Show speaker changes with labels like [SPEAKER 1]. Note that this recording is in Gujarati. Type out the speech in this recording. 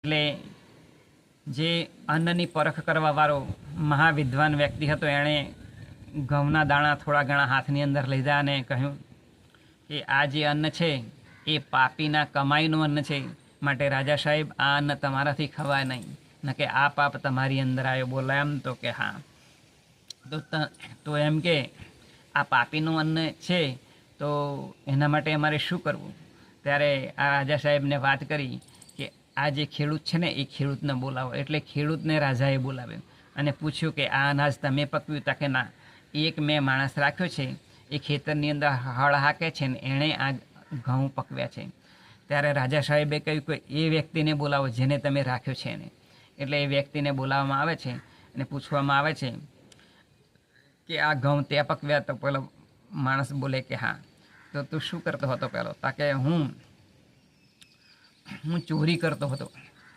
[SPEAKER 1] એટલે જે અન્નની પરખ કરવાવાળો મહાવિદ્વાન વ્યક્તિ હતો એણે ઘઉંના દાણા થોડા ઘણા હાથની અંદર લીધા અને કહ્યું કે આ જે અન્ન છે એ પાપીના કમાઈનું અન્ન છે, માટે રાજા સાહેબ આ અન્ન તમારાથી ખવાય નહીં, ન કે આ પાપ તમારી અંદર આવ્યો. બોલા એમ તો કે હા. તો એમ કે આ પાપીનું અન્ન છે તો એના માટે અમારે શું કરવું? ત્યારે આ રાજા સાહેબને વાત કરી કે આ જે ખેડૂત છે ને એ ખેડૂતને બોલાવો. એટલે ખેડૂતને રાજાએ બોલાવ્યો અને પૂછ્યું કે આ અનાજ તમે પકવ્યું? તા કે ના, એક મેં માણસ રાખ્યો છે, એ ખેતરની અંદર હળ હાકે છે ને એણે આ ઘઉં પકવ્યા છે. ત્યારે રાજા સાહેબે કહ્યું કે એ વ્યક્તિને બોલાવો જેને તમે રાખ્યો છે એને. એટલે એ વ્યક્તિને બોલાવવામાં આવે છે અને પૂછવામાં આવે છે કે આ ઘઉં તે પકવ્યા? તો પેલો માણસ બોલે કે હા. તો તું શું કરતો હતો પહેલો? તા કે હું ચોરી કરતો હતો.